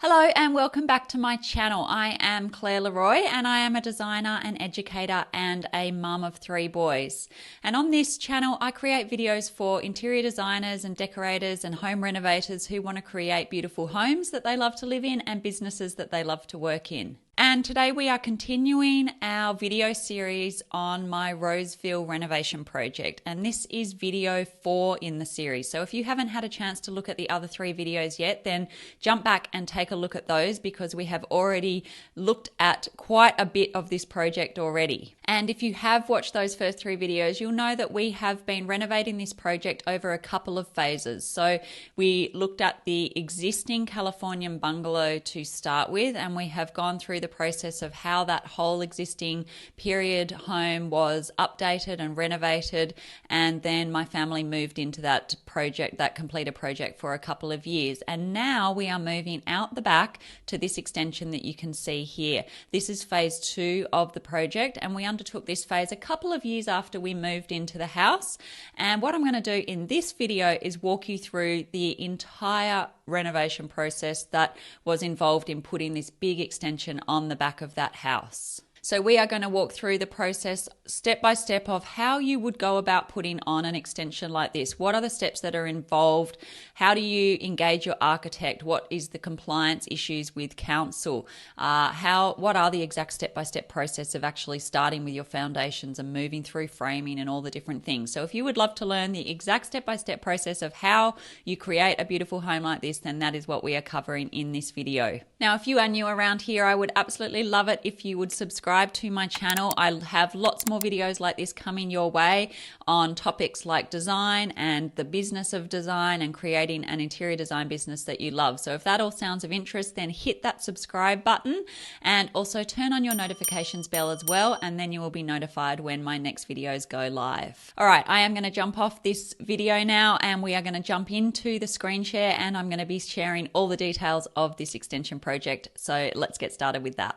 Hello and welcome back to my channel. I am Claire Leroy and I am a designer, an educator and a mum of 3 boys. And on this channel I create videos for interior designers and decorators and home renovators who want to create beautiful homes that they love to live in and businesses that they love to work in. And today we are continuing our video series on my Roseville renovation project. And this is video 4 in the series. So if you haven't had a chance to look at the other 3 videos yet, then jump back and take a look at those because we have already looked at quite a bit of this project already. And if you have watched those first 3 videos, you'll know that we have been renovating this project over a couple of phases. So we looked at the existing Californian bungalow to start with, and we have gone through the process of how that whole existing period home was updated and renovated, and then my family moved into that project, that completed project, for a couple of years. And now we are moving out the back to this extension that you can see here. This is phase 2 of the project, and we undertook this phase a couple of years after we moved into the house. And what I'm going to do in this video is walk you through the entire renovation process that was involved in putting this big extension on the back of that house. So we are going to walk through the process step by step of how you would go about putting on an extension like this. What are the steps that are involved? How do you engage your architect? What is the compliance issues with council? What are the exact step-by-step process of actually starting with your foundations and moving through framing and all the different things? So if you would love to learn the exact step-by-step process of how you create a beautiful home like this, then that is what we are covering in this video. Now, if you are new around here, I would absolutely love it if you would subscribe to my channel. I have lots more videos like this coming your way on topics like design and the business of design and creating an interior design business that you love. So if that all sounds of interest, then hit that subscribe button and also turn on your notifications bell as well, and then you will be notified when my next videos go live. All right, I am going to jump off this video now and we are going to jump into the screen share, and I'm going to be sharing all the details of this extension project. So let's get started with that.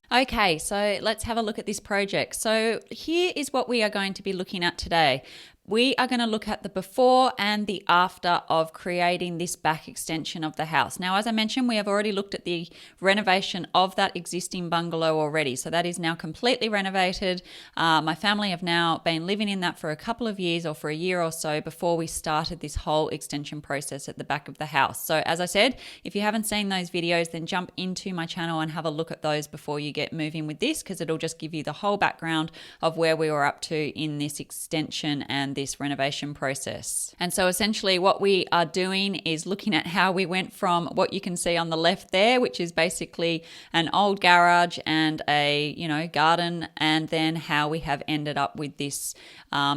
Okay, so let's have a look at this project. So here is what we are going to be looking at today. We are going to look at the before and the after of creating this back extension of the house. Now, as I mentioned, we have already looked at the renovation of that existing bungalow already. So that is now completely renovated. My family have now been living in that for a couple of years, or for a year or so, before we started this whole extension process at the back of the house. So as I said, if you haven't seen those videos, then jump into my channel and have a look at those before you get moving with this, because it'll just give you the whole background of where we were up to in this extension and this renovation process. And so essentially what we are doing is looking at how we went from what you can see on the left there, which is basically an old garage and a garden, and then how we have ended up with this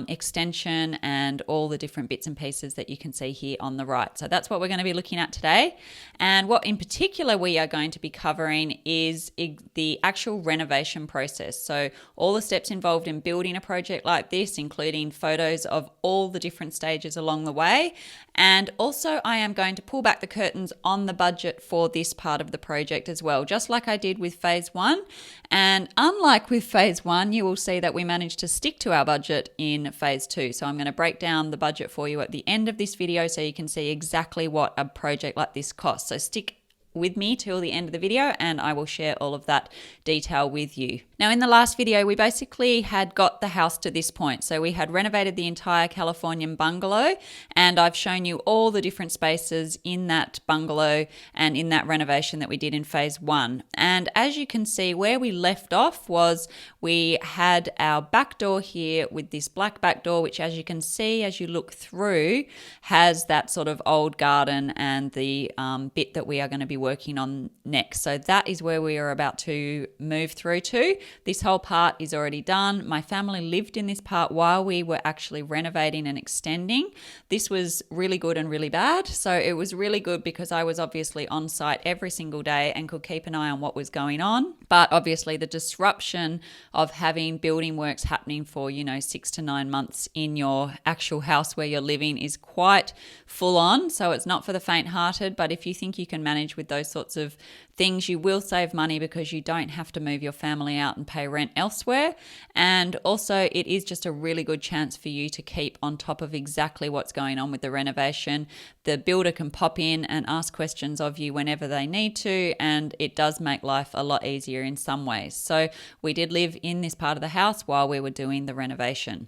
extension and all the different bits and pieces that you can see here on the right. So that's what we're going to be looking at today. And what in particular we are going to be covering is the actual renovation process. So all the steps involved in building a project like this, including photos of all the different stages along the way. And also I am going to pull back the curtains on the budget for this part of the project as well, just like I did with phase 1. And unlike with phase 1, you will see that we managed to stick to our budget in phase 2. So I'm going to break down the budget for you at the end of this video so you can see exactly what a project like this costs. So stick with me till the end of the video and I will share all of that detail with you. Now, in the last video, we basically had got the house to this point. So we had renovated the entire Californian bungalow, and I've shown you all the different spaces in that bungalow and in that renovation that we did in phase 1. And as you can see, where we left off was we had our back door here with this black back door, which, as you can see, as you look through, has that sort of old garden and the bit that we are going to be working on next. So that is where we are about to move through to. This whole part is already done. My family lived in this part while we were actually renovating and extending. This was really good and really bad. So it was really good because I was obviously on site every single day and could keep an eye on what was going on. But obviously the disruption of having building works happening for 6 to 9 months in your actual house where you're living is quite full on. So it's not for the faint-hearted, but if you think you can manage with those sorts of things. You will save money because you don't have to move your family out and pay rent elsewhere. And also it is just a really good chance for you to keep on top of exactly what's going on with the renovation. The builder can pop in and ask questions of you whenever they need to, and it does make life a lot easier in some ways. So we did live in this part of the house while we were doing the renovation.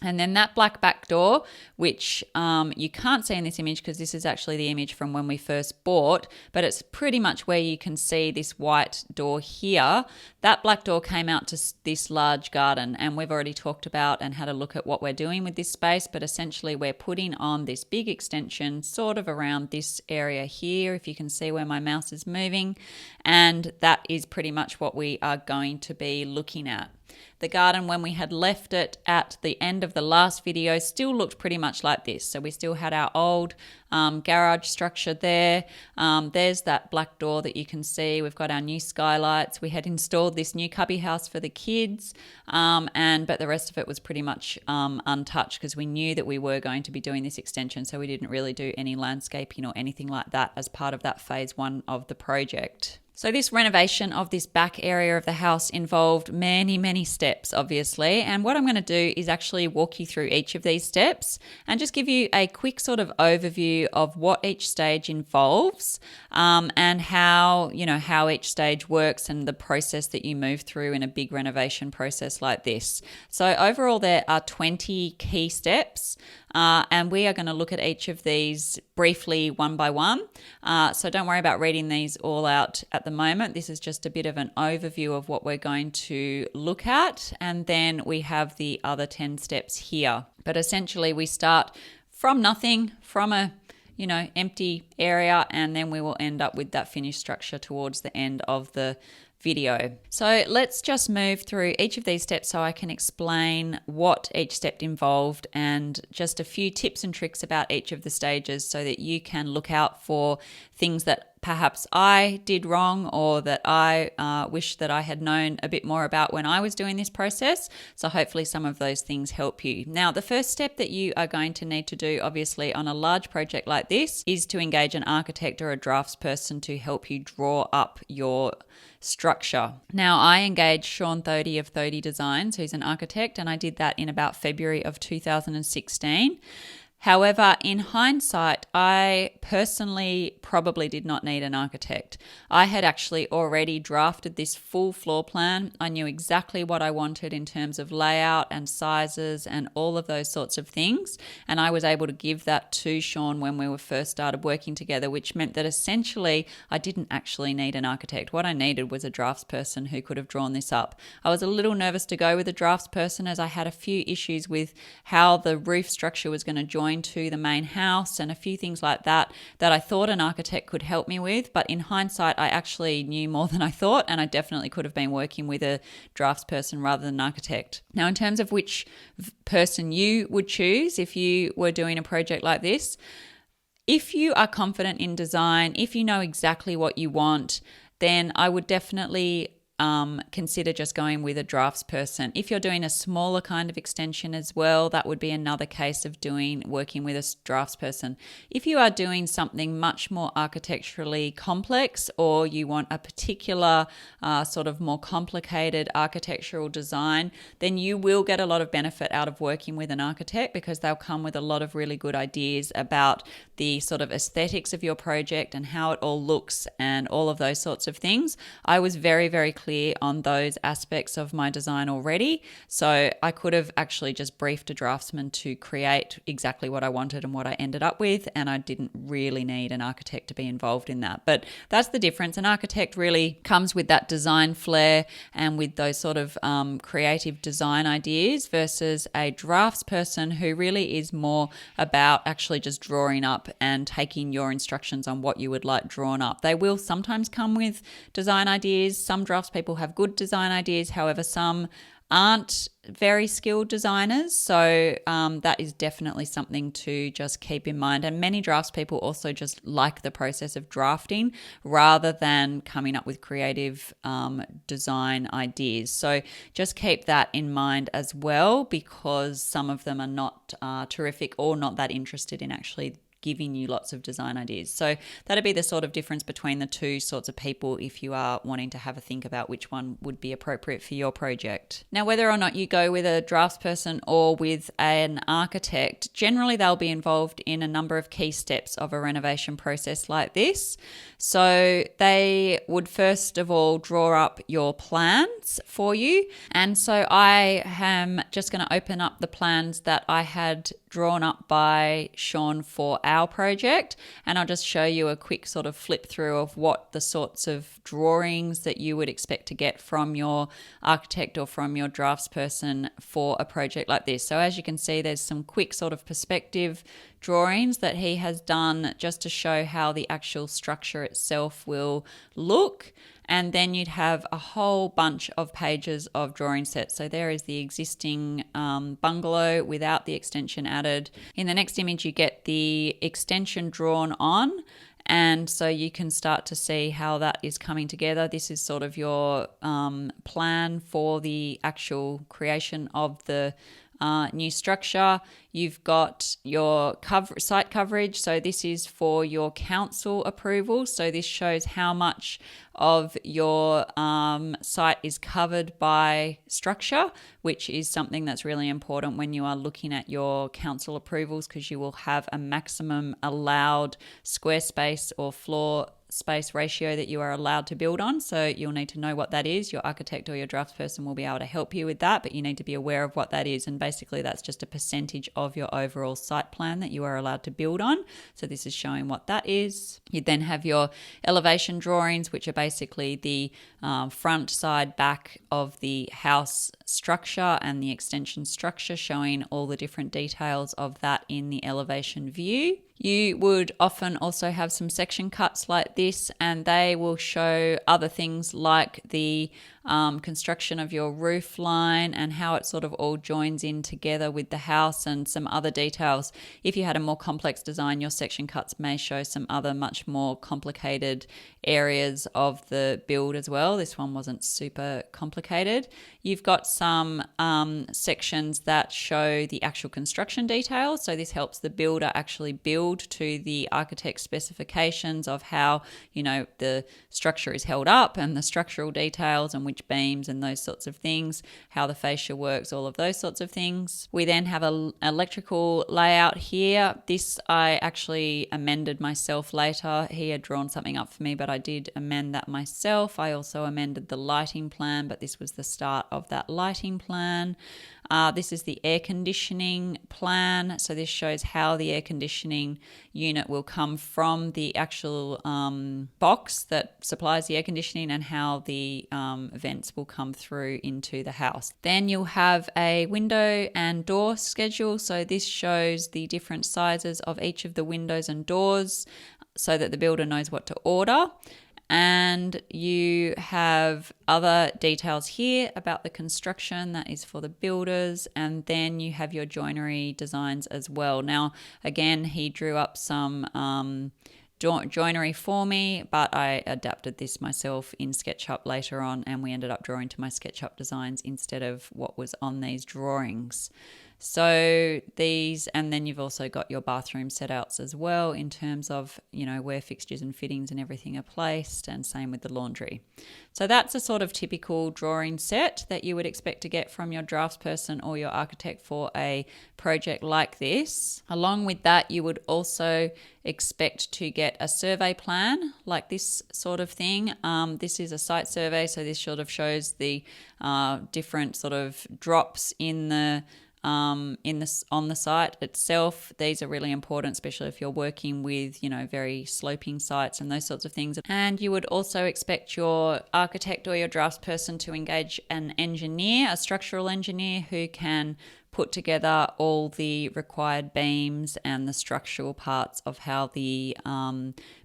And then that black back door, which you can't see in this image because this is actually the image from when we first bought, but it's pretty much where you can see this white door here. That black door came out to this large garden, and we've already talked about and had a look at what we're doing with this space, but essentially we're putting on this big extension sort of around this area here, if you can see where my mouse is moving, and that is pretty much what we are going to be looking at. The garden, when we had left it at the end of the last video, still looked pretty much like this. So we still had our old garage structure there. There's that black door that you can see. We've got our new skylights. We had installed this new cubby house for the kids, but the rest of it was pretty much untouched because we knew that we were going to be doing this extension, so we didn't really do any landscaping or anything like that as part of that phase 1 of the project. So this renovation of this back area of the house involved many, many steps, obviously. And what I'm going to do is actually walk you through each of these steps and just give you a quick sort of overview of what each stage involves, and how each stage works and the process that you move through in a big renovation process like this. So overall, there are 20 key steps. And we are going to look at each of these briefly one by one. So don't worry about reading these all out at the moment. This is just a bit of an overview of what we're going to look at. And then we have the other 10 steps here. But essentially we start from nothing, from a empty area, and then we will end up with that finished structure towards the end of the video. So let's just move through each of these steps so I can explain what each step involved and just a few tips and tricks about each of the stages so that you can look out for things that perhaps I did wrong or that I wish that I had known a bit more about when I was doing this process. So hopefully some of those things help you. Now, the first step that you are going to need to do, obviously, on a large project like this is to engage an architect or a draftsperson to help you draw up your structure. Now, I engaged Sean Thody of Thody Designs, who's an architect, and I did that in about February of 2016. However, in hindsight, I personally probably did not need an architect. I had actually already drafted this full floor plan. I knew exactly what I wanted in terms of layout and sizes and all of those sorts of things. And I was able to give that to Sean when we were first started working together, which meant that essentially I didn't actually need an architect. What I needed was a draftsperson who could have drawn this up. I was a little nervous to go with a draftsperson as I had a few issues with how the roof structure was going to join to the main house and a few things like that I thought an architect could help me with. But in hindsight, I actually knew more than I thought, and I definitely could have been working with a draftsperson rather than an architect. Now, in terms of which person you would choose if you were doing a project like this, if you are confident in design, if you know exactly what you want, then I would definitely consider just going with a draftsperson. If you're doing a smaller kind of extension as well, that would be another case of working with a draftsperson. If you are doing something much more architecturally complex, or you want a particular sort of more complicated architectural design, then you will get a lot of benefit out of working with an architect, because they'll come with a lot of really good ideas about the sort of aesthetics of your project and how it all looks and all of those sorts of things. I was very, very clear on those aspects of my design already, so I could have actually just briefed a draftsman to create exactly what I wanted and what I ended up with, and I didn't really need an architect to be involved in that. But that's the difference. An architect really comes with that design flair and with those sort of creative design ideas, versus a draftsperson who really is more about actually just drawing up and taking your instructions on what you would like drawn up. They will sometimes come with design ideas. Some draftspeople have good design ideas, however, some aren't very skilled designers. So that is definitely something to just keep in mind. And many draftspeople also just like the process of drafting rather than coming up with creative design ideas. So just keep that in mind as well, because some of them are not terrific or not that interested in actually giving you lots of design ideas. So that'd be the sort of difference between the two sorts of people if you are wanting to have a think about which one would be appropriate for your project. Now, whether or not you go with a draftsperson or with an architect, generally they'll be involved in a number of key steps of a renovation process like this. So they would first of all draw up your plans for you. And so I am just going to open up the plans that I had drawn up by Sean for our project, and I'll just show you a quick sort of flip through of what the sorts of drawings that you would expect to get from your architect or from your draftsperson for a project like this. So as you can see, there's some quick sort of perspective drawings that he has done just to show how the actual structure itself will look. And then you'd have a whole bunch of pages of drawing sets. So there is the existing bungalow without the extension added. In the next image, you get the extension drawn on. And so you can start to see how that is coming together. This is sort of your plan for the actual creation of the new structure. You've got your site coverage. So this is for your council approval. So this shows how much of your site is covered by structure, which is something that's really important when you are looking at your council approvals, because you will have a maximum allowed square space or floor space ratio that you are allowed to build on. So you'll need to know what that is. Your architect or your draftsperson will be able to help you with that, but you need to be aware of what that is. And basically that's just a percentage of your overall site plan that you are allowed to build on. So this is showing what that is. You then have your elevation drawings, which are basically the front, side, back of the house structure and the extension structure, showing all the different details of that in the elevation view. You would often also have some section cuts like this, and they will show other things like the construction of your roof line and how it sort of all joins in together with the house, and some other details. If you had a more complex design, your section cuts may show some other much more complicated areas of the build as well. This one wasn't super complicated. You've got some sections that show the actual construction details. So this helps the builder actually build to the architect's specifications of how, the structure is held up, and the structural details and which beams and those sorts of things, how the fascia works, all of those sorts of things. We then have an electrical layout here. This I actually amended myself later. He had drawn something up for me, but I did amend that myself. I also amended the lighting plan, but this was the start of that lighting plan. This is the air conditioning plan. So this shows how the air conditioning unit will come from the actual box that supplies the air conditioning, and how the vents will come through into the house. Then you'll have a window and door schedule. So this shows the different sizes of each of the windows and doors so that the builder knows what to order. And you have other details here about the construction that is for the builders, and then you have your joinery designs as well. Now, again, he drew up some joinery for me, but I adapted this myself in SketchUp later on, and we ended up drawing to my SketchUp designs instead of what was on these drawings. So these, and then you've also got your bathroom setouts as well in terms of, where fixtures and fittings and everything are placed, and same with the laundry. So that's a sort of typical drawing set that you would expect to get from your draftsperson or your architect for a project like this. Along with that, you would also expect to get a survey plan like this sort of thing. This is a site survey, so this sort of shows the different sort of drops in the on the site itself. These are really important, especially if you're working with, very sloping sites and those sorts of things. And you would also expect your architect or your draftsperson to engage an engineer, a structural engineer, who can put together all the required beams and the structural parts of how the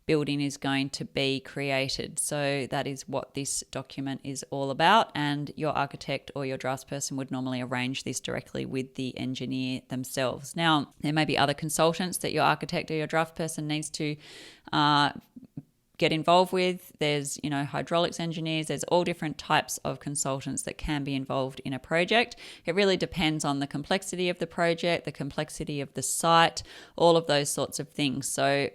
building is going to be created. So that is what this document is all about, and your architect or your draftsperson would normally arrange this directly with the engineer themselves. Now, there may be other consultants that your architect or your draftsperson needs to get involved with. There's, hydraulics engineers, there's all different types of consultants that can be involved in a project. It really depends on the complexity of the project, the complexity of the site, all of those sorts of things. So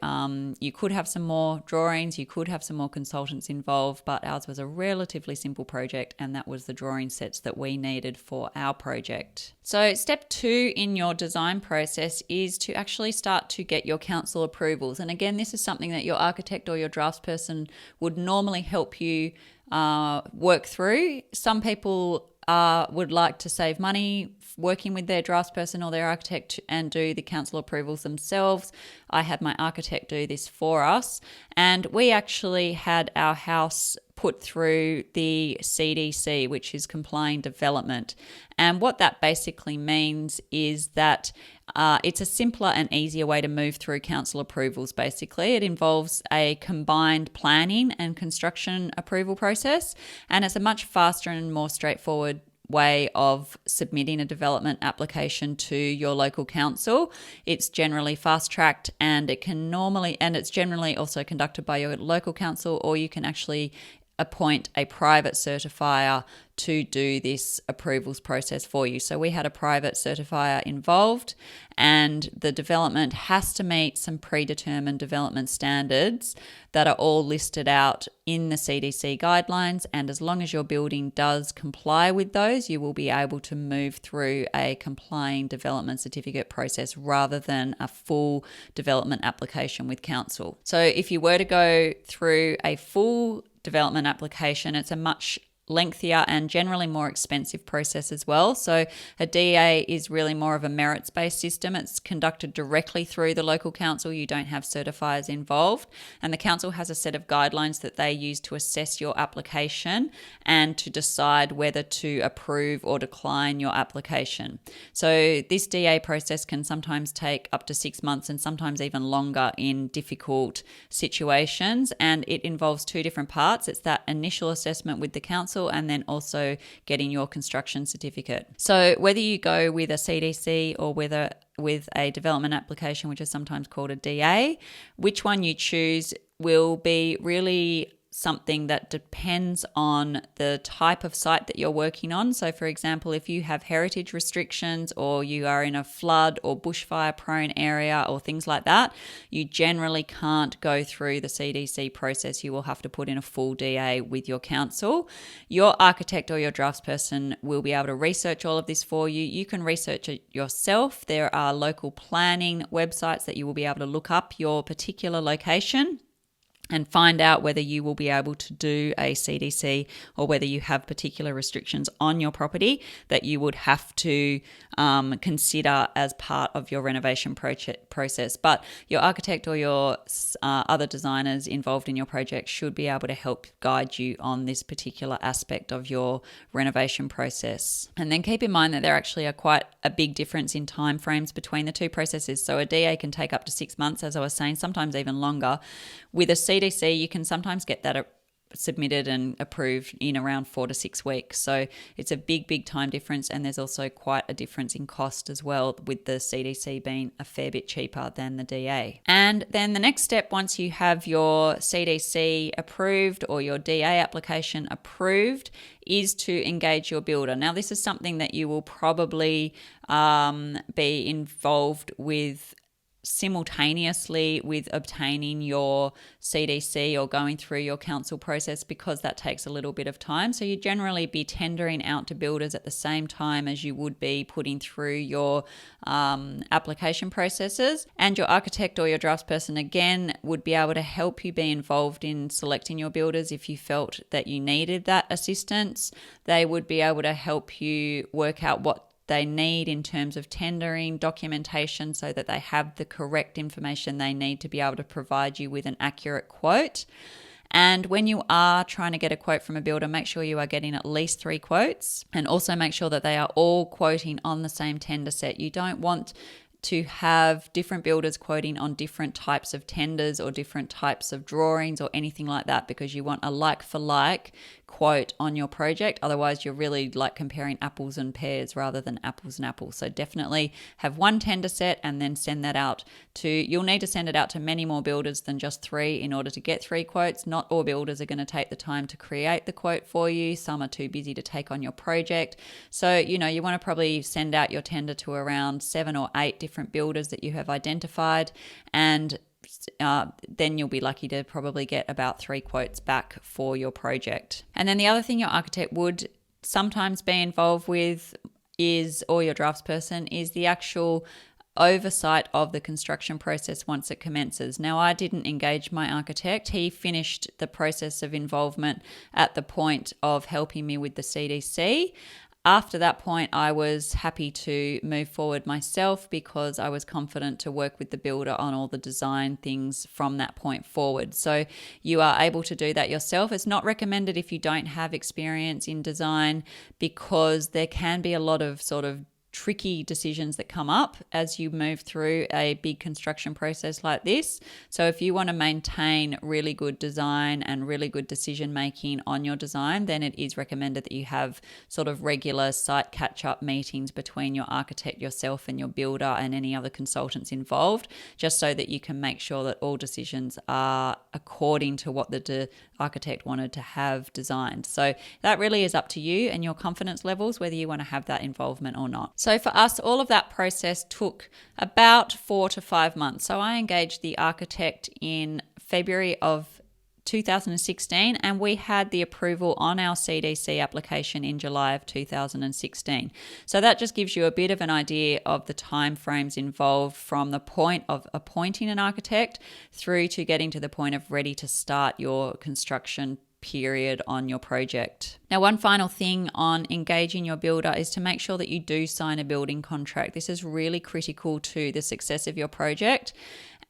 you could have some more drawings, you could have some more consultants involved, but ours was a relatively simple project, and that was the drawing sets that we needed for our project. So step 2 in your design process is to actually start to get your council approvals. And again, this is something that your architect or your draftsperson would normally help you work through. Some people would like to save money working with their draftsperson or their architect and do the council approvals themselves. I had my architect do this for us, and we actually had our house put through the CDC, which is complying development. And what that basically means is that it's a simpler and easier way to move through council approvals, basically. It involves a combined planning and construction approval process, and it's a much faster and more straightforward way of submitting a development application to your local council. It's generally fast-tracked, and it's generally also conducted by your local council, or you can actually appoint a private certifier to do this approvals process for you. So we had a private certifier involved, and the development has to meet some predetermined development standards that are all listed out in the CDC guidelines. And as long as your building does comply with those, you will be able to move through a complying development certificate process rather than a full development application with council. So if you were to go through a full development application, it's a much lengthier and generally more expensive process as well. So a DA is really more of a merits-based system. It's conducted directly through the local council. You don't have certifiers involved, and the council has a set of guidelines that they use to assess your application and to decide whether to approve or decline your application. So this DA process can sometimes take up to 6 months and sometimes even longer in difficult situations, and it involves 2 different parts. It's that initial assessment with the council and then also getting your construction certificate. So whether you go with a CDC or with a development application, which is sometimes called a DA, which one you choose will be really something that depends on the type of site that you're working on. So for example, if you have heritage restrictions or you are in a flood or bushfire prone area or things like that, you generally can't go through the CDC process. You will have to put in a full DA with your council. Your architect or your draftsperson will be able to research all of this for you. You can research it yourself. There are local planning websites that you will be able to look up your particular location and find out whether you will be able to do a CDC or whether you have particular restrictions on your property that you would have to consider as part of your renovation process. But your architect or your other designers involved in your project should be able to help guide you on this particular aspect of your renovation process. And then keep in mind that there actually are quite a big difference in time frames between the 2 processes. So a DA can take up to 6 months, as I was saying, sometimes even longer. With a CDC, you can sometimes get that submitted and approved in around 4 to 6 weeks. So it's a big time difference, and there's also quite a difference in cost as well, with the CDC being a fair bit cheaper than the DA. And then the next step, once you have your CDC approved or your DA application approved, is to engage your builder. Now, this is something that you will probably be involved with simultaneously with obtaining your CDC or going through your council process, because that takes a little bit of time. So you generally be tendering out to builders at the same time as you would be putting through your application processes. And your architect or your draftsperson, again, would be able to help you be involved in selecting your builders if you felt that you needed that assistance. They would be able to help you work out what they need in terms of tendering documentation so that they have the correct information they need to be able to provide you with an accurate quote. And when you are trying to get a quote from a builder, make sure you are getting at least 3 quotes, and also make sure that they are all quoting on the same tender set. You don't want to have different builders quoting on different types of tenders or different types of drawings or anything like that, because you want a like for like quote on your project. Otherwise, you're really like comparing apples and pears rather than apples and apples. So definitely have one tender set and then send that out to, you'll need to send it out to many more builders than just 3 in order to get 3 quotes. Not all builders are going to take the time to create the quote for you. Some are too busy to take on your project. So, you want to probably send out your tender to around 7 or 8 different builders that you have identified, and then you'll be lucky to probably get about 3 quotes back for your project. And then the other thing your architect would sometimes be involved with or your draftsperson, is the actual oversight of the construction process once it commences. Now, I didn't engage my architect. He finished the process of involvement at the point of helping me with the CDC. After that point, I was happy to move forward myself because I was confident to work with the builder on all the design things from that point forward. So you are able to do that yourself. It's not recommended if you don't have experience in design, because there can be a lot of sort of tricky decisions that come up as you move through a big construction process like this. So if you want to maintain really good design and really good decision making on your design, then it is recommended that you have sort of regular site catch-up meetings between your architect, yourself, and your builder and any other consultants involved, just so that you can make sure that all decisions are according to what the architect wanted to have designed. So that really is up to you and your confidence levels, whether you want to have that involvement or not. So for us, all of that process took about 4 to 5 months. So I engaged the architect in February of 2016, and we had the approval on our CDC application in July of 2016. So that just gives you a bit of an idea of the timeframes involved from the point of appointing an architect through to getting to the point of ready to start your construction period on your project. Now, one final thing on engaging your builder is to make sure that you do sign a building contract. This is really critical to the success of your project,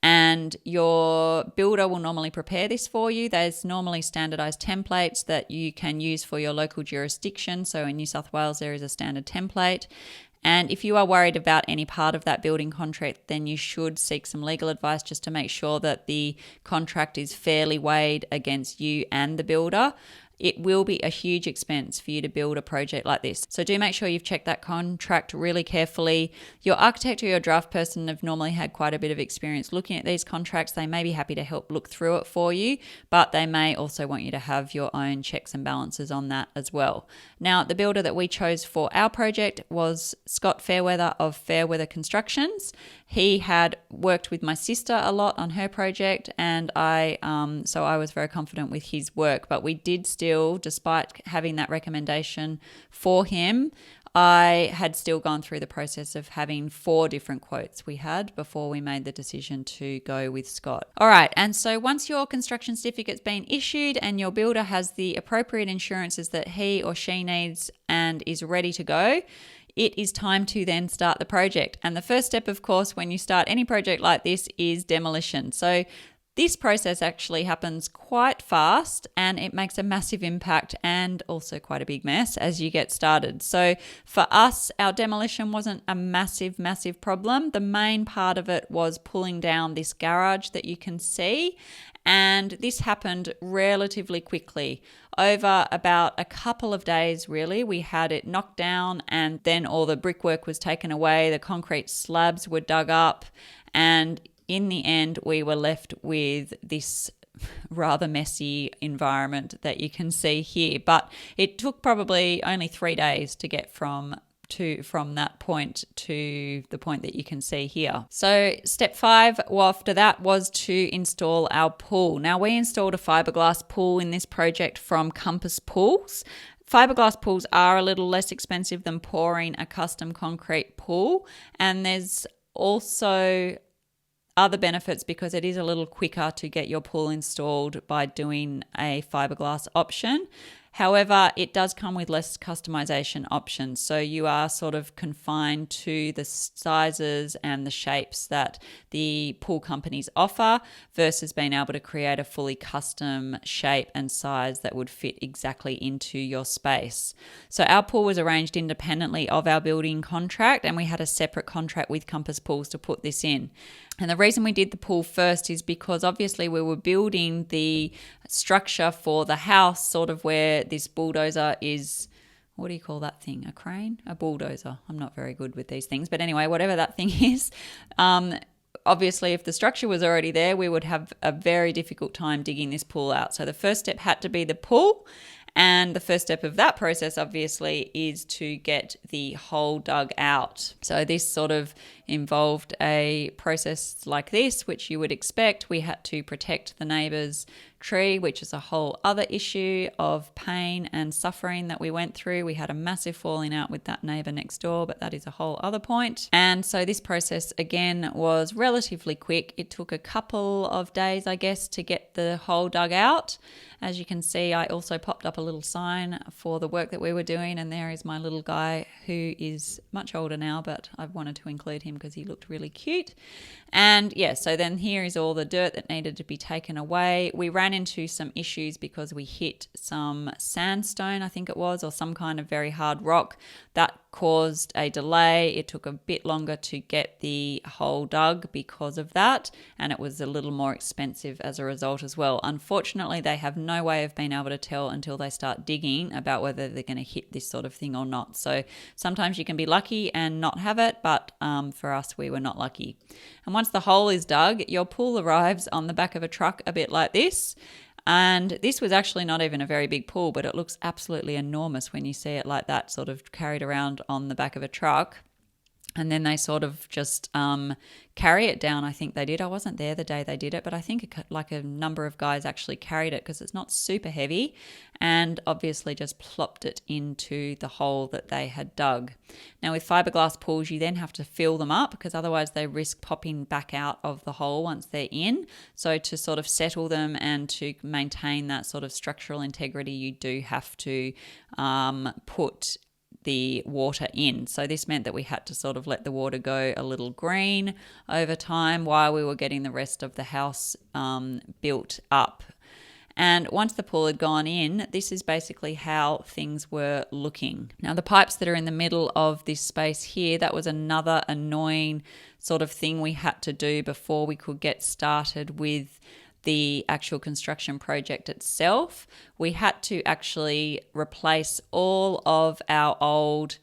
and your builder will normally prepare this for you. There's normally standardized templates that you can use for your local jurisdiction. So in New South Wales, there is a standard template. And if you are worried about any part of that building contract, then you should seek some legal advice just to make sure that the contract is fairly weighed against you and the builder. It will be a huge expense for you to build a project like this. So do make sure you've checked that contract really carefully. Your architect or your draft person have normally had quite a bit of experience looking at these contracts. They may be happy to help look through it for you, but they may also want you to have your own checks and balances on that as well. Now, the builder that we chose for our project was Scott Fairweather of Fairweather Constructions. He had worked with my sister a lot on her project, and so I was very confident with his work. But we did still, despite having that recommendation for him, I had still gone through the process of having 4 different quotes we had before we made the decision to go with Scott. All right, and so once your construction certificate's been issued and your builder has the appropriate insurances that he or she needs and is ready to go, it is time to then start the project. And the first step, of course, when you start any project like this is demolition. So this process actually happens quite fast, and it makes a massive impact and also quite a big mess as you get started. So for us, our demolition wasn't a massive problem. The main part of it was pulling down this garage that you can see, and this happened relatively quickly. Over about a couple of days, really, we had it knocked down, and then all the brickwork was taken away, the concrete slabs were dug up, and in the end, we were left with this rather messy environment that you can see here. But it took probably only 3 days to get from that point to the point that you can see here. So step 5 after that was to install our pool. Now, we installed a fiberglass pool in this project from Compass Pools. Fiberglass pools are a little less expensive than pouring a custom concrete pool, and there's also other benefits because it is a little quicker to get your pool installed by doing a fiberglass option. However, it does come with less customization options. So you are sort of confined to the sizes and the shapes that the pool companies offer versus being able to create a fully custom shape and size that would fit exactly into your space. So our pool was arranged independently of our building contract, and we had a separate contract with Compass Pools to put this in. And the reason we did the pool first is because obviously we were building the structure for the house sort of where this bulldozer is, what do you call that thing? A crane? A bulldozer. I'm not very good with these things. But anyway, whatever that thing is, obviously, if the structure was already there, we would have a very difficult time digging this pool out. So the first step had to be the pool. And the first step of that process, obviously, is to get the hole dug out. So this sort of involved a process like this, which you would expect. We had to protect the neighbour's tree, which is a whole other issue of pain and suffering that we went through. We had a massive falling out with that neighbour next door, but that is a whole other point. And so this process, again, was relatively quick. It took a couple of days, I guess, to get the hole dug out. As you can see, I also popped up a little sign for the work that we were doing, and there is my little guy who is much older now, but I wanted to include him because he looked really cute. And yeah, so then here is all the dirt that needed to be taken away. We ran into some issues because we hit some sandstone, I think it was, or some kind of very hard rock. That caused a delay. It took a bit longer to get the hole dug because of that, and it was a little more expensive as a result as well. Unfortunately, they have no way of being able to tell until they start digging about whether they're going to hit this sort of thing or not. So sometimes you can be lucky and not have it, but for us, we were not lucky. And once the hole is dug, your pool arrives on the back of a truck a bit like this. And this was actually not even a very big pool, but it looks absolutely enormous when you see it like that, sort of carried around on the back of a truck. And then they sort of just carry it down. I think they did. I wasn't there the day they did it, but I think like a number of guys actually carried it because it's not super heavy, and obviously just plopped it into the hole that they had dug. Now with fiberglass pools, you then have to fill them up because otherwise they risk popping back out of the hole once they're in. So to sort of settle them and to maintain that sort of structural integrity, you do have to put the water in. So this meant that we had to sort of let the water go a little green over time while we were getting the rest of the house built up. And once the pool had gone in, this is basically how things were looking. Now the pipes that are in the middle of this space here, that was another annoying sort of thing we had to do before we could get started with the actual construction project itself. We had to actually replace all of our old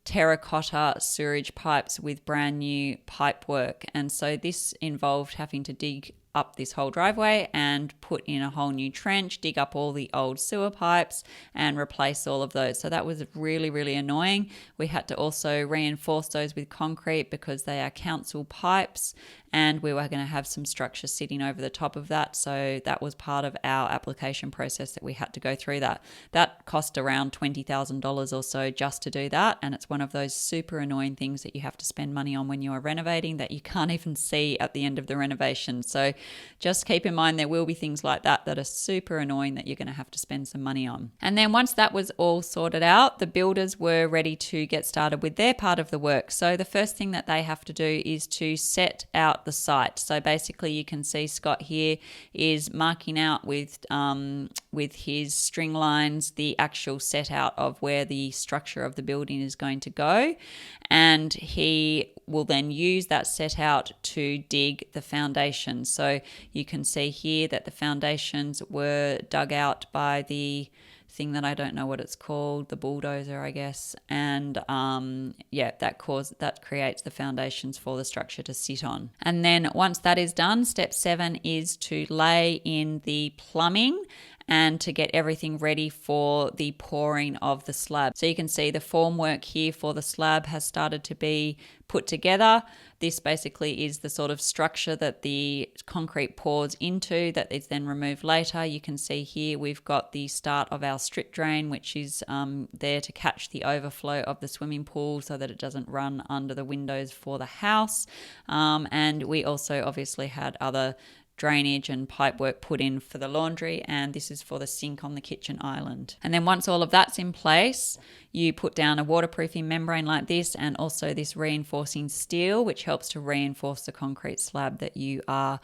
terracotta sewerage pipes with brand new pipe work. And so this involved having to dig up this whole driveway and put in a whole new trench, dig up all the old sewer pipes and replace all of those. So that was really, really annoying. We had to also reinforce those with concrete because they are council pipes, and we were going to have some structure sitting over the top of that. So that was part of our application process that we had to go through that. That cost around $20,000 or so just to do that. And it's one of those super annoying things that you have to spend money on when you are renovating that you can't even see at the end of the renovation. So just keep in mind there will be things like that that are super annoying that you're going to have to spend some money on. And then once that was all sorted out, the builders were ready to get started with their part of the work. So the first thing that they have to do is to set out the site. So basically you can see Scott here is marking out with his string lines the actual set out of where the structure of the building is going to go, and he will then use that set out to dig the foundation. So you can see here that the foundations were dug out by the thing that I don't know what it's called, the bulldozer, I guess. And that creates the foundations for the structure to sit on. And then once that is done, step 7 is to lay in the plumbing and to get everything ready for the pouring of the slab. So you can see the formwork here for the slab has started to be put together. This basically is the sort of structure that the concrete pours into that is then removed later. You can see here we've got the start of our strip drain, which is there to catch the overflow of the swimming pool so that it doesn't run under the windows for the house. And we also obviously had other drainage and pipe work put in for the laundry, and this is for the sink on the kitchen island. And then once all of that's in place, you put down a waterproofing membrane like this and also this reinforcing steel, which helps to reinforce the concrete slab that you are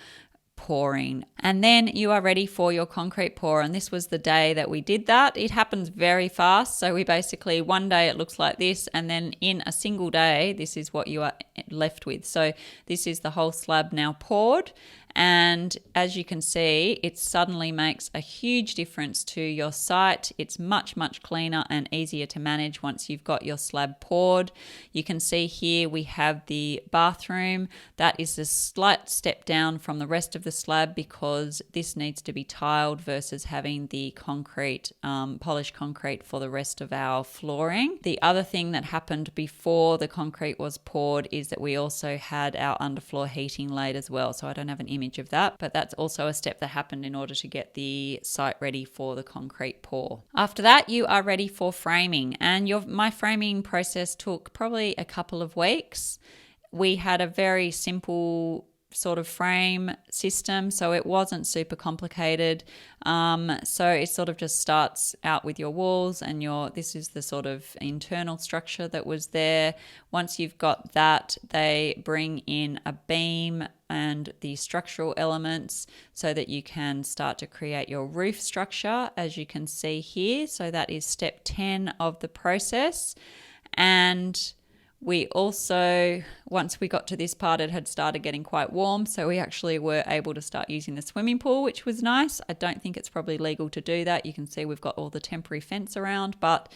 pouring. And then you are ready for your concrete pour, and this was the day that we did that. It happens very fast, so we basically, one day it looks like this, and then in a single day this is what you are left with. So this is the whole slab now poured, And as you can see, it suddenly makes a huge difference to your site. It's much, much cleaner and easier to manage once you've got your slab poured. You can see here we have the bathroom. That is a slight step down from the rest of the slab because this needs to be tiled versus having the concrete, polished concrete for the rest of our flooring. The other thing that happened before the concrete was poured is that we also had our underfloor heating laid as well. So I don't have an image of that, but that's also a step that happened in order to get the site ready for the concrete pour. After that, you are ready for framing, and my framing process took probably a couple of weeks. We had a very simple sort of frame system, so it wasn't super complicated. So it sort of just starts out with your walls and this is the sort of internal structure that was there. Once you've got that, they bring in a beam and the structural elements so that you can start to create your roof structure, as you can see here. So that is step 10 of the process. And we also, once we got to this part, it had started getting quite warm, so we actually were able to start using the swimming pool, which was nice. I don't think it's probably legal to do that. You can see we've got all the temporary fence around, but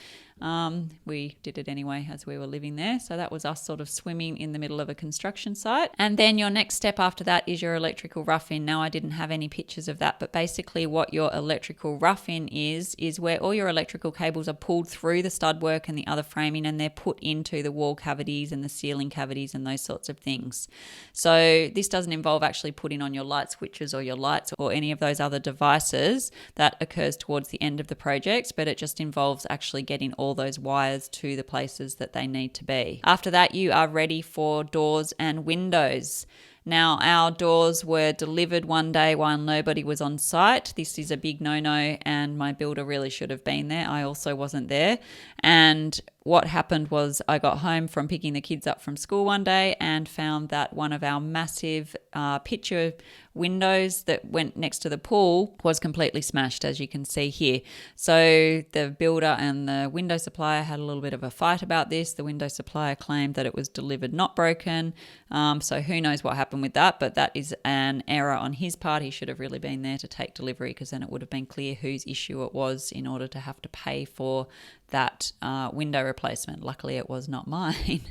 we did it anyway as we were living there. So that was us sort of swimming in the middle of a construction site. And then your next step after that is your electrical rough-in. Now, I didn't have any pictures of that, but basically what your electrical rough-in is where all your electrical cables are pulled through the stud work and the other framing, and they're put into the wall cavities and the ceiling cavities and those sorts of things. So this doesn't involve actually putting on your light switches or your lights or any of those other devices. That occurs towards the end of the project, but it just involves actually getting all those wires to the places that they need to be. After that, you are ready for doors and windows. Now, our doors were delivered one day while nobody was on site. This is a big no-no, and my builder really should have been there. I also wasn't there. And what happened was I got home from picking the kids up from school one day and found that one of our massive picture windows that went next to the pool was completely smashed, as you can see here. So the builder and the window supplier had a little bit of a fight about this. The window supplier claimed that it was delivered not broken. So who knows what happened with that, but that is an error on his part. He should have really been there to take delivery, because then it would have been clear whose issue it was in order to have to pay for that window replacement. Luckily, it was not mine.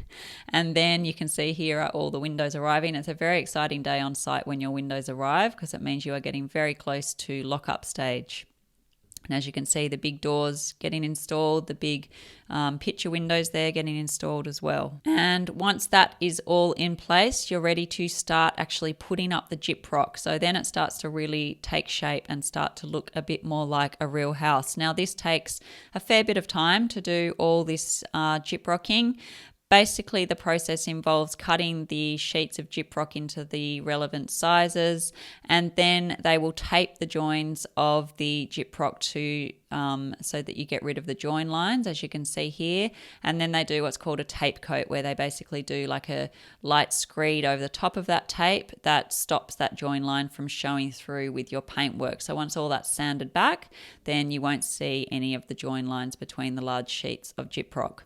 And then you can see here are all the windows arriving. It's a very exciting day on site when your windows arrive, because it means you are getting very close to lock-up stage. And as you can see, the big doors getting installed, the big picture windows there getting installed as well. And once that is all in place, you're ready to start actually putting up the gyprock. So then it starts to really take shape and start to look a bit more like a real house. Now, this takes a fair bit of time to do all this gyprocking. Basically, the process involves cutting the sheets of gyprock into the relevant sizes, and then they will tape the joins of the gyprock to so that you get rid of the join lines, as you can see here. And then they do what's called a tape coat, where they basically do like a light screed over the top of that tape that stops that join line from showing through with your paintwork. So once all that's sanded back, then you won't see any of the join lines between the large sheets of gyprock.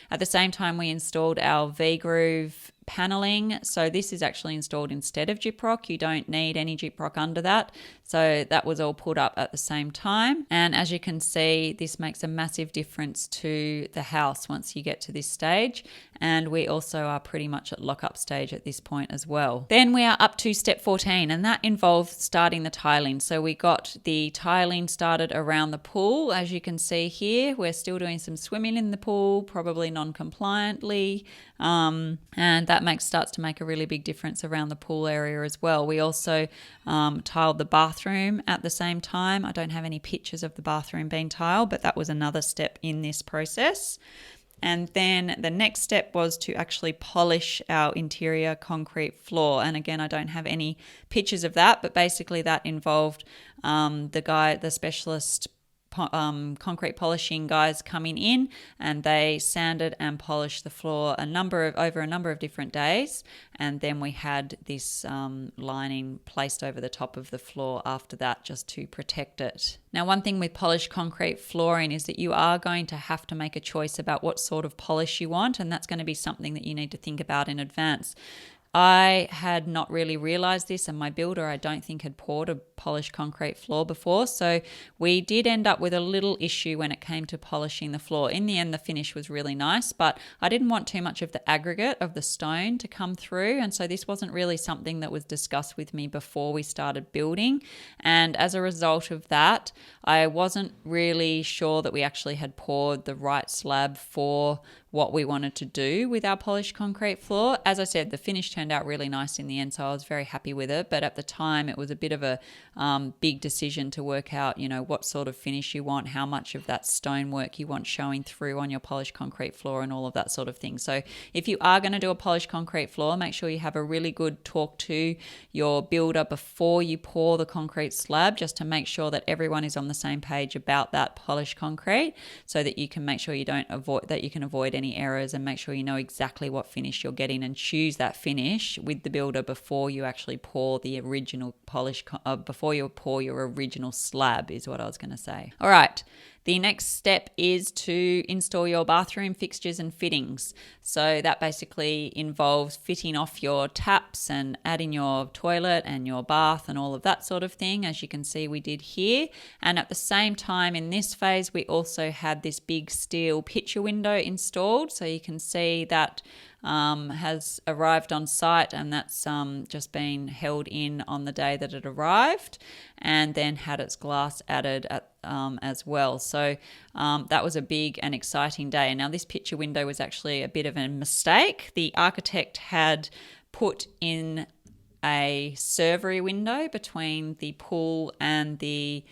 At the same time, we installed our V-groove paneling. So this is actually installed instead of gyprock. You don't need any gyprock under that. So that was all put up at the same time. And as you can see, this makes a massive difference to the house once you get to this stage. And we also are pretty much at lock-up stage at this point as well. Then we are up to step 14, and that involves starting the tiling. So we got the tiling started around the pool. As you can see here, we're still doing some swimming in the pool, probably non-compliantly. And that starts to make a really big difference around the pool area as well. We also tiled the bathroom at the same time. I don't have any pictures of the bathroom being tiled, but that was another step in this process. And then the next step was to actually polish our interior concrete floor. And again, I don't have any pictures of that, but basically that involved the specialist concrete polishing guys coming in, and they sanded and polished the floor over a number of different days, and then we had this lining placed over the top of the floor after that, just to protect it. Now, one thing with polished concrete flooring is that you are going to have to make a choice about what sort of polish you want, and that's going to be something that you need to think about in advance. I had not really realized this, and my builder, I don't think, had poured a polished concrete floor before. So we did end up with a little issue when it came to polishing the floor. In the end, the finish was really nice, but I didn't want too much of the aggregate of the stone to come through. And so this wasn't really something that was discussed with me before we started building. And as a result of that, I wasn't really sure that we actually had poured the right slab for what we wanted to do with our polished concrete floor. As I said, the finish turned out really nice in the end, so I was very happy with it. But at the time, it was a bit of a big decision to work out, what sort of finish you want, how much of that stonework you want showing through on your polished concrete floor, and all of that sort of thing. So if you are going to do a polished concrete floor, make sure you have a really good talk to your builder before you pour the concrete slab, just to make sure that everyone is on the same page about that polished concrete, so that you can make sure you can avoid any errors, and make sure you know exactly what finish you're getting, and choose that finish with the builder before you actually pour the original before you pour your original slab, is what I was going to say. All right. The next step is to install your bathroom fixtures and fittings. So that basically involves fitting off your taps and adding your toilet and your bath and all of that sort of thing, as you can see we did here. And at the same time in this phase, we also had this big steel picture window installed. So you can see that has arrived on site, and that's just been held in on the day that it arrived, and then had its glass added as well. So that was a big and exciting day. And now this picture window was actually a bit of a mistake. The architect had put in a servery window between the pool and the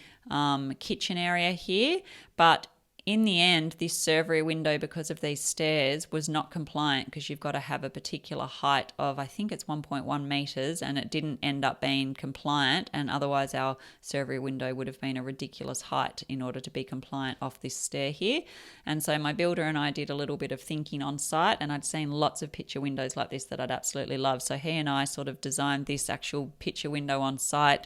kitchen area here, but in the end, this servery window, because of these stairs, was not compliant, because you've got to have a particular height of, I think it's 1.1 meters, and it didn't end up being compliant, and otherwise our servery window would have been a ridiculous height in order to be compliant off this stair here. And so my builder and I did a little bit of thinking on site, and I'd seen lots of picture windows like this that I'd absolutely love. So he and I sort of designed this actual picture window on site,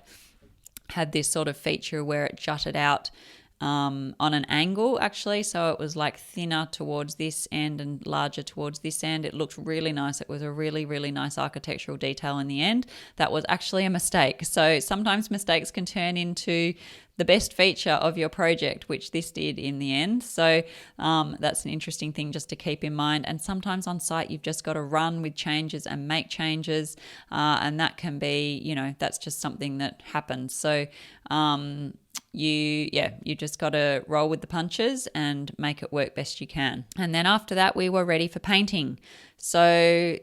had this sort of feature where it jutted out on an angle actually, so it was like thinner towards this end and larger towards this end. It looked really nice. It was a really, really nice architectural detail in the end. That was actually a mistake. So sometimes mistakes can turn into the best feature of your project, which this did in the end. So that's an interesting thing just to keep in mind. And sometimes on site, you've just got to run with changes and make changes. And that can be, that's just something that happens. So you just got to roll with the punches and make it work best you can. And then after that, we were ready for painting. So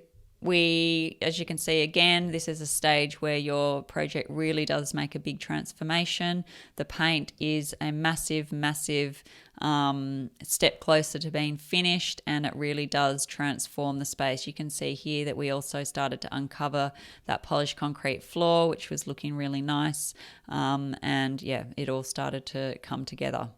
as you can see, again, this is a stage where your project really does make a big transformation. The paint is a massive, massive step closer to being finished, and it really does transform the space. You can see here that we also started to uncover that polished concrete floor, which was looking really nice. And it all started to come together.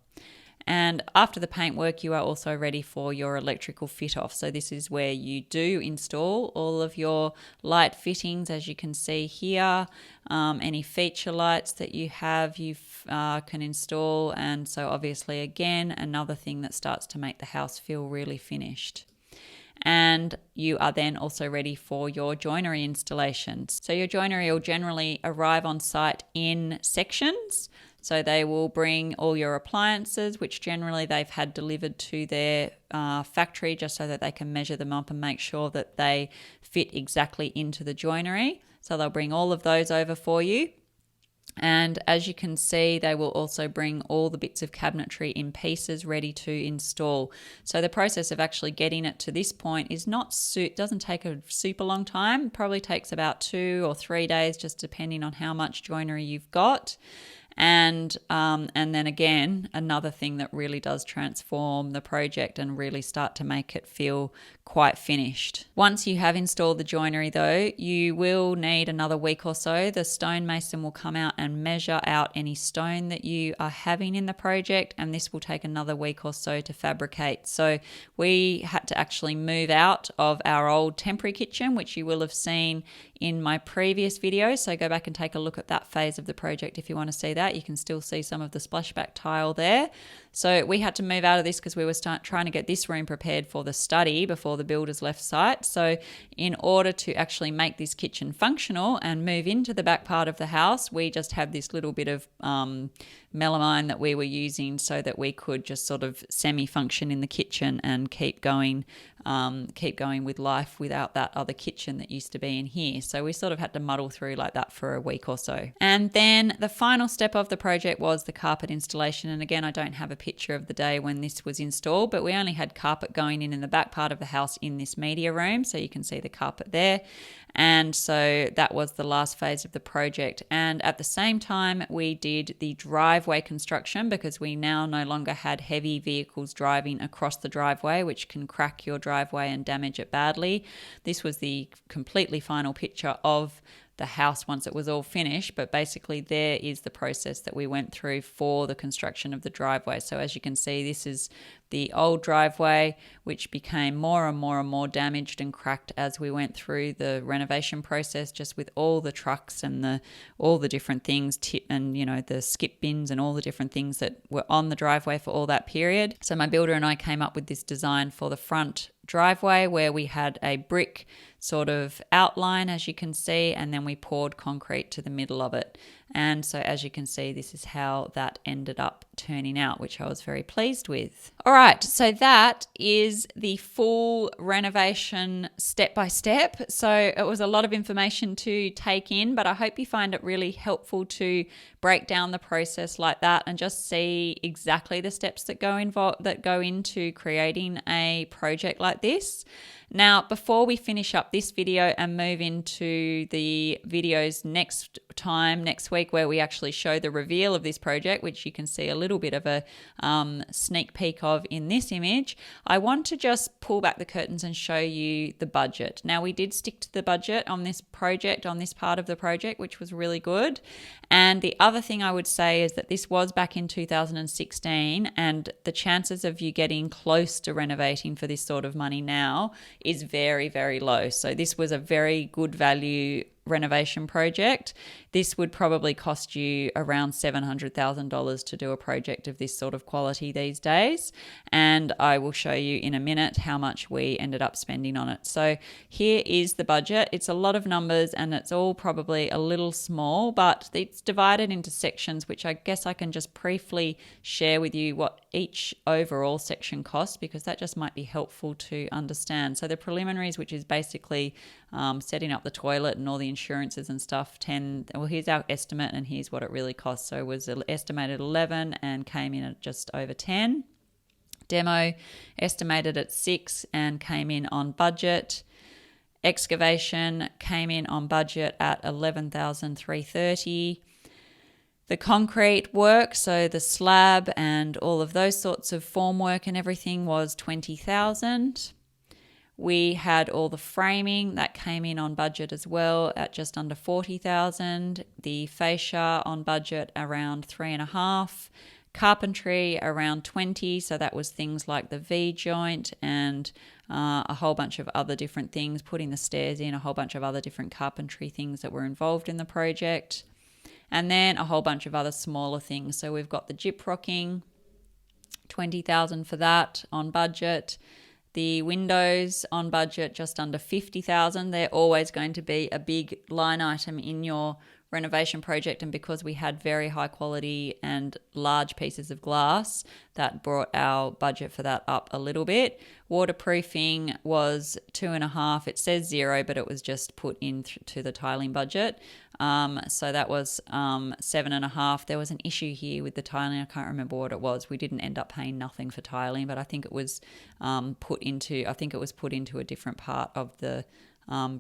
And after the paintwork, you are also ready for your electrical fit off. So this is where you do install all of your light fittings, as you can see here. Any feature lights that you have, you can install. And so obviously, again, another thing that starts to make the house feel really finished. And you are then also ready for your joinery installations. So your joinery will generally arrive on site in sections. So they will bring all your appliances, which generally they've had delivered to their factory, just so that they can measure them up and make sure that they fit exactly into the joinery. So they'll bring all of those over for you. And as you can see, they will also bring all the bits of cabinetry in pieces ready to install. So the process of actually getting it to this point doesn't take a super long time. It probably takes about 2 or 3 days, just depending on how much joinery you've got. And then again, another thing that really does transform the project and really start to make it feel quite finished. Once you have installed the joinery though, you will need another week or so. The stonemason will come out and measure out any stone that you are having in the project, and this will take another week or so to fabricate. So we had to actually move out of our old temporary kitchen, which you will have seen in my previous video. So go back and take a look at that phase of the project if you want to see that. You can still see some of the splashback tile there. So we had to move out of this because we were trying to get this room prepared for the study before the builders left site. So in order to actually make this kitchen functional and move into the back part of the house, we just had this little bit of melamine that we were using so that we could just sort of semi-function in the kitchen and keep going with life without that other kitchen that used to be in here. So we sort of had to muddle through like that for a week or so. And then the final step of the project was the carpet installation. And again, I don't have a picture of the day when this was installed, but we only had carpet going in the back part of the house in this media room. So you can see the carpet there. And so that was the last phase of the project. And at the same time, we did the driveway construction because we now no longer had heavy vehicles driving across the driveway, which can crack your driveway and damage it badly. This was the completely final picture of the house once it was all finished, but basically there is the process that we went through for the construction of the driveway. So as you can see, this is the old driveway, which became more and more and more damaged and cracked as we went through the renovation process, just with all the trucks and all the different things, and the skip bins and all the different things that were on the driveway for all that period. So my builder and I came up with this design for the front driveway where we had a brick sort of outline, as you can see, and then we poured concrete to the middle of it. And so as you can see, this is how that ended up turning out, which I was very pleased with. All right, so that is the full renovation step by step. So it was a lot of information to take in, but I hope you find it really helpful to break down the process like that and just see exactly the steps that go into creating a project like this. Now, before we finish up this video and move into the videos next week, where we actually show the reveal of this project, which you can see a little bit of a sneak peek of in this image, I want to just pull back the curtains and show you the budget. Now, we did stick to the budget on this project, on this part of the project, which was really good. And the other thing I would say is that this was back in 2016, and the chances of you getting close to renovating for this sort of money now is very, very low. So this was a very good value renovation project. This would probably cost you around $700,000 to do a project of this sort of quality these days. And I will show you in a minute how much we ended up spending on it. So here is the budget. It's a lot of numbers and it's all probably a little small, but it's divided into sections, which I guess I can just briefly share with you what each overall section costs, because that just might be helpful to understand. So the preliminaries, which is basically setting up the toilet and all the insurances and stuff, here's our estimate and here's what it really costs. So it was estimated 11 and came in at just over 10. Demo estimated at 6 and came in on budget. Excavation came in on budget at $11,330. The concrete work, so the slab and all of those sorts of formwork and everything, was $20,000. We had all the framing that came in on budget as well at just under $40,000. The fascia on budget around $3.5. Carpentry around $20,000. So that was things like the V joint and a whole bunch of other different things, putting the stairs in, a whole bunch of other different carpentry things that were involved in the project. And then a whole bunch of other smaller things. So we've got the gyprocking, $20,000 for that on budget. The windows on budget, just under $50,000. They're always going to be a big line item in your renovation project, and because we had very high quality and large pieces of glass, that brought our budget for that up a little bit. Waterproofing was $2.5. It says 0, but it was just put into the tiling budget. So that was $7.5. There was an issue here with the tiling. I can't remember what it was. We didn't end up paying nothing for tiling, but I think it was put into a different part of the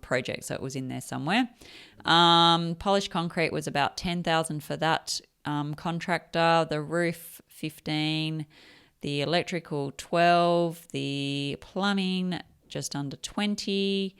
project, so it was in there somewhere. Polished concrete was about $10,000 for that contractor. The roof $15,000, the electrical $12,000, the plumbing just under $20,000,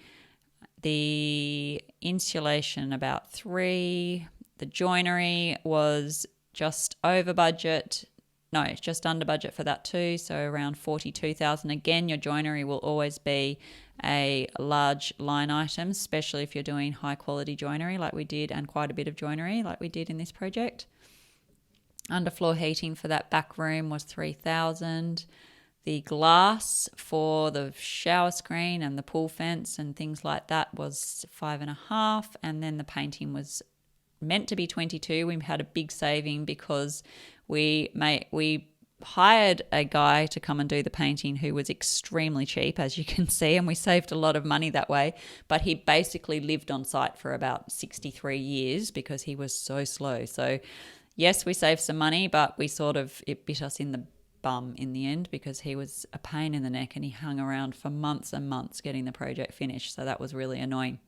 the insulation about $3,000. The joinery was just over budget. No, it's just under budget for that too, so around $42,000. Again, your joinery will always be a large line item, especially if you're doing high quality joinery like we did, and quite a bit of joinery like we did in this project. Underfloor heating for that back room was $3,000. The glass for the shower screen and the pool fence and things like that was $5,500, and then the painting was meant to be $22,000. We had a big saving because we hired a guy to come and do the painting who was extremely cheap, as you can see, and we saved a lot of money that way. But he basically lived on site for about 63 years because he was so slow. So yes, we saved some money, but it bit us in the bum in the end because he was a pain in the neck and he hung around for months and months getting the project finished. So that was really annoying.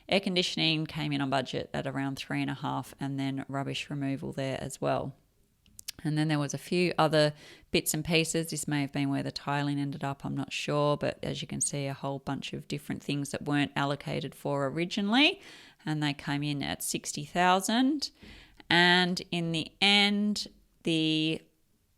Air conditioning came in on budget at around $3,500, and then rubbish removal there as well. And then there was a few other bits and pieces. This may have been where the tiling ended up, I'm not sure. But as you can see, a whole bunch of different things that weren't allocated for originally. And they came in at $60,000. And in the end, the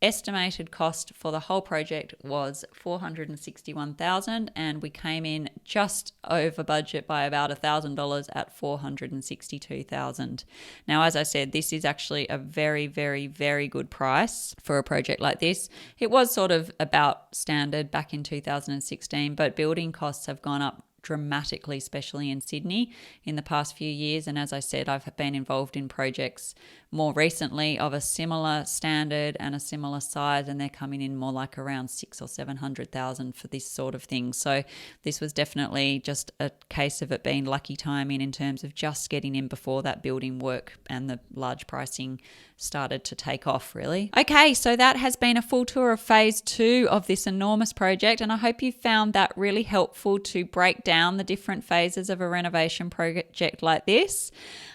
estimated cost for the whole project was $461,000, and we came in just over budget by about $1,000 at $462,000. Now, as I said, this is actually a very, very, very good price for a project like this. It was sort of about standard back in 2016, but building costs have gone up dramatically, especially in Sydney in the past few years. And as I said, I've been involved in projects more recently of a similar standard and a similar size, and they're coming in more like around $600,000 or $700,000 for this sort of thing. So this was definitely just a case of it being lucky timing in terms of just getting in before that building work and the large pricing started to take off, really. Okay, so that has been a full tour of phase 2 of this enormous project, and I hope you found that really helpful to break down the different phases of a renovation project like this.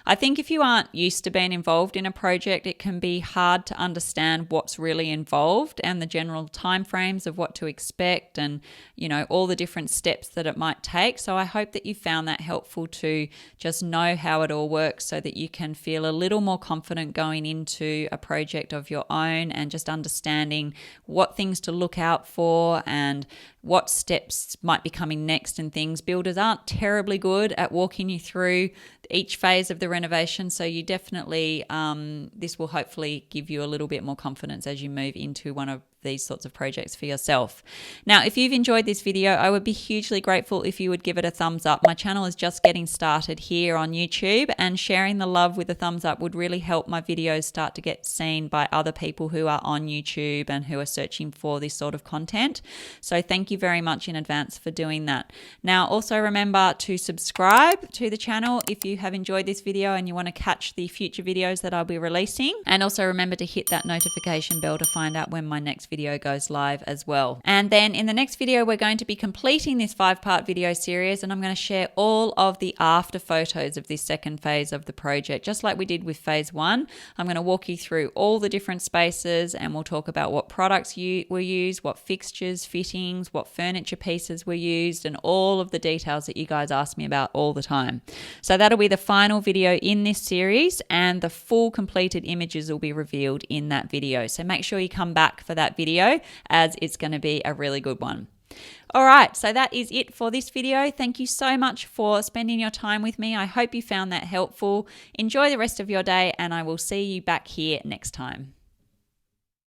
I think if you aren't used to being involved in a project, it can be hard to understand what's really involved and the general timeframes of what to expect and, all the different steps that it might take. So I hope that you found that helpful to just know how it all works so that you can feel a little more confident going into a project of your own and just understanding what things to look out for and what steps might be coming next and things. Builders aren't terribly good at walking you through each phase of the renovation, so you definitely, this will hopefully give you a little bit more confidence as you move into one of these sorts of projects for yourself. Now, if you've enjoyed this video, I would be hugely grateful if you would give it a thumbs up. My channel is just getting started here on YouTube, and sharing the love with a thumbs up would really help my videos start to get seen by other people who are on YouTube and who are searching for this sort of content. So thank you very much in advance for doing that. Now, also remember to subscribe to the channel if you have enjoyed this video and you want to catch the future videos that I'll be releasing. And also remember to hit that notification bell to find out when my next video goes live as well. And then in the next video, we're going to be completing this 5-part video series, and I'm going to share all of the after photos of this second phase of the project, just like we did with phase 1. I'm going to walk you through all the different spaces, and we'll talk about what products were used, what fixtures, fittings, what furniture pieces were used, and all of the details that you guys ask me about all the time. So that'll be the final video in this series, and the full completed images will be revealed in that video. So make sure you come back for that video, as it's going to be a really good one. All right, so that is it for this video. Thank you so much for spending your time with me. I hope you found that helpful. Enjoy the rest of your day, and I will see you back here next time.